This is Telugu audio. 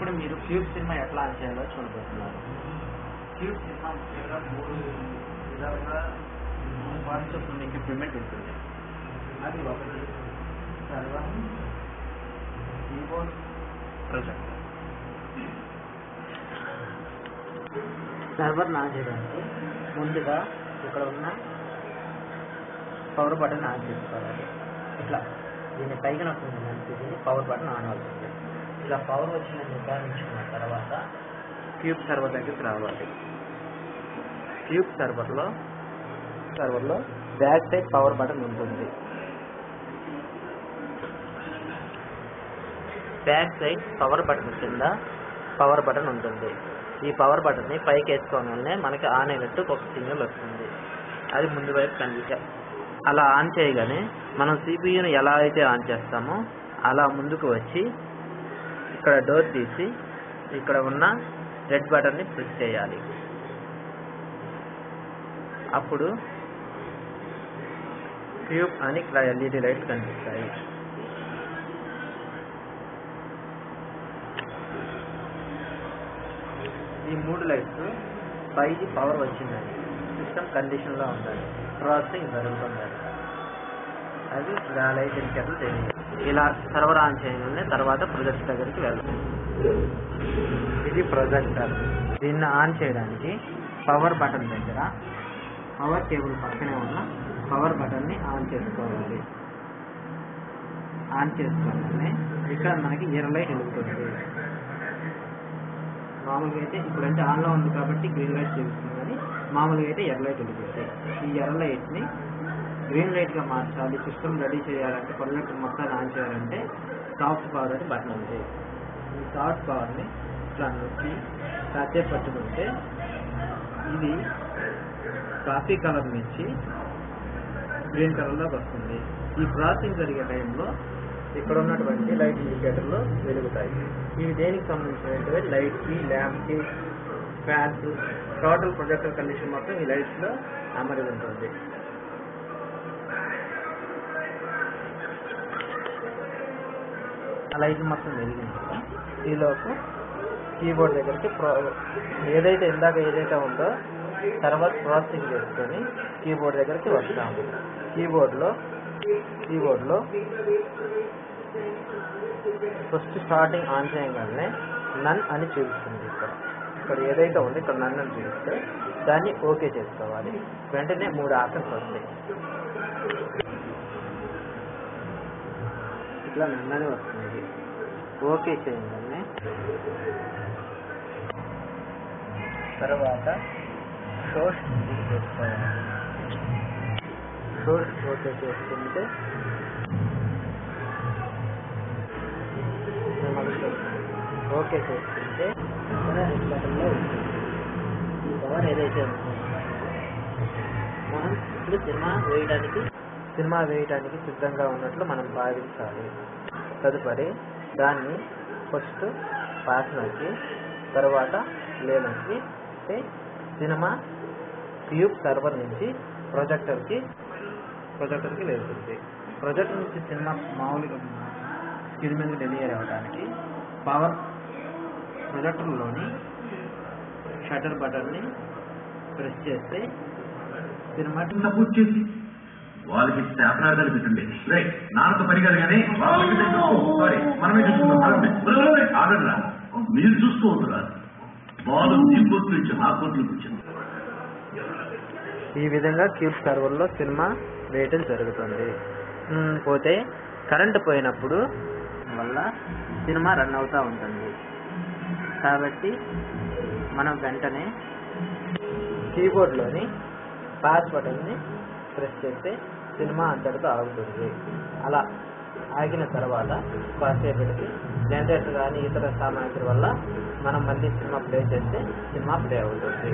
ఇప్పుడు మీరు క్యూబ్ సినిమా ఎట్లా ఆన్ చేయాలో చూడబోతున్నారు. క్యూబ్ సినిమా ముఖ్యంగా 3 విధాలుగా పార్ట్స్ ఆఫ్ మీకు ఇంప్లిమెంట్ ఉంటుంది. అది ఒకటి server, keyboard, projector. Server on చేయడానికి ముందుగా ఇక్కడ ఉన్న పవర్ బటన్ ఆన్ చేసుకోవాలి. ఇట్లా దీన్ని పైకి నొక్కింది దీన్ని పవర్ బటన్ ఆన్ అవుతుంది. ఇలా పవర్ వచ్చిన నిర్ధారించుకున్న తర్వాత క్యూబ్ సర్వర్ దగ్గరికి రావాలి. క్యూబ్ సర్వర్లో బ్యాక్ సైడ్ పవర్ బటన్ ఉంటుంది. బ్యాక్ సైడ్ పవర్ బటన్ కింద పవర్ బటన్ ఉంటుంది. ఈ పవర్ బటన్ని పైకి వేసుకోగానే మనకి ఆన్ అయినట్టు ఒక సిగ్నల్ వస్తుంది. అది ముందు వైపు కనిపించాలి. అలా ఆన్ చేయగానే మనం సిపియూని ఎలా అయితే ఆన్ చేస్తామో అలా ముందుకు వచ్చి ఇక్కడ డోర్ తీసి ఇక్కడ ఉన్న రెడ్ బటన్ని ప్రెస్ చేయాలి. అప్పుడు క్యూబ్ అని ఇక్కడ ఎల్ఈడి లైట్స్ కనిపిస్తాయి. ఈ 3 లైట్స్ పైకి పవర్ వచ్చిందని సిస్టమ్ కండిషన్లో ఉండాలి, ప్రాసెసింగ్ జరుగుతుండాలి. అది లైట్ ఇండికేటర్ తెలియదు. ఇలా సర్వర్ ఆన్ చేయగానే తర్వాత ప్రొజెక్టర్ దగ్గరికి వెళ్తాం. ఇది ప్రొజెక్టర్. దీన్ని ఆన్ చేయడానికి పవర్ బటన్ దగ్గర పవర్ కేబుల్ పక్కనే ఉన్న పవర్ బటన్ని ఆన్ చేసుకోవాలి. ఆన్ చేసుకోగానే ఇక్కడ మనకి ఎర్ర లైట్ వెలుగుతుంది. మామూలుగా అయితే ఇప్పుడంటే ఆన్లో ఉంది కాబట్టి గ్రీన్ లైట్ చూపిస్తుంది, కానీ మామూలుగా అయితే ఎర్ర లైట్ వెలుగుతుంది. ఈ ఎర్ర లైట్ని గ్రీన్ లైట్గా మార్చాలి. సిస్టమ్ రెడీ చేయాలంటే ప్రొజెక్టర్ మొత్తాన్ని ఆన్ చేయాలంటే సాఫ్ట్ పవర్ అని బటన్ ఉంది. ఈ సాఫ్ట్ పవర్ని ఇట్లా నొక్కి కాసేపు పట్టుకుంటే ఇది కాఫీ కలర్ నుంచి గ్రీన్ కలర్లోకి వస్తుంది. ఈ ప్రాసెసింగ్ జరిగే టైంలో ఇక్కడ ఉన్నటువంటి లైట్ ఇండికేటర్లు వెలుగుతాయి. ఇవి దేనికి సంబంధించినటువంటి లైట్కి, ల్యాంప్కి, ఫ్యాన్స్, టోటల్ ప్రొజెక్టర్ కండిషన్ మొత్తం ఈ లైట్స్లో అమరి ఉంటుంది. ఆ లైట్ మొత్తం వెలిగింది. ఈలోపు కీబోర్డ్ దగ్గరికి ఏదైతే ఉందో తర్వాత ప్రాసెసింగ్ చేసుకొని కీబోర్డ్ దగ్గరికి వస్తాము. కీబోర్డ్లో ఫస్ట్ స్టార్టింగ్ ఆన్ చేయగానే నన్ అని చూపిస్తుంది. ఇక్కడ ఏదైతే ఉందో ఇక్కడ నన్ అని చూపిస్తే దాన్ని ఓకే చేసుకోవాలి. వెంటనే 3 ఆప్షన్స్ వస్తాయి. ఇట్లా నన్ అని వస్తుంది. ఓకే చేయగానే తర్వాత షోస్ చేసుకోవాలి. షోస్ ఓకే చేసుకుంటే ఓకే చేసుకుంటే ఈ పవర్ ఏదైతే ఉందో మనం ఇప్పుడు సినిమా వేయడానికి సిద్ధంగా ఉన్నట్లు మనం భావించాలి. తదుపరి దాన్ని ఫస్ట్ పాస్ నొక్కి తర్వాత ప్లే నొక్కి సినిమా క్యూబ్ సర్వర్ నుంచి ప్రొజెక్టర్కి వెళ్తుంది. ప్రొజెక్టర్ నుంచి సినిమా మామూలుగా స్క్రీన్ మీద డెలివరీ అవ్వడానికి పవర్ ప్రొజెక్టర్లోని షట్టర్ బటన్ని ప్రెస్ చేస్తే సినిమా సపోర్ట్ చేసి వాళ్ళకి శాపనాలు కనిపిస్తుంది. నాన్నతో పనికారు కానీ సారీ మనమే చూసుకుంటాం. ఆగరా మీరు చూస్తూ ఉంటారా? బాల్ ఈ కోర్టు నుంచి ఆ కోర్టులకు వచ్చింది. ఈ విధంగా క్యూబ్ సర్వర్లో సినిమా వేయటం జరుగుతుంది. పోతే కరెంటు పోయినప్పుడు వల్ల సినిమా రన్ అవుతూ ఉంటుంది. కాబట్టి మనం వెంటనే కీబోర్డ్లోని పాస్ బటన్ని ప్రెస్ చేస్తే సినిమా అంతటితో ఆగుతుంది. అలా ఆగిన తర్వాత కాసేపటికి జనరేటర్ కానీ ఇతర సామాగ్రి వల్ల మనం మళ్ళీ సినిమా ప్లే చేస్తే సినిమా ప్లే అవుతుంది.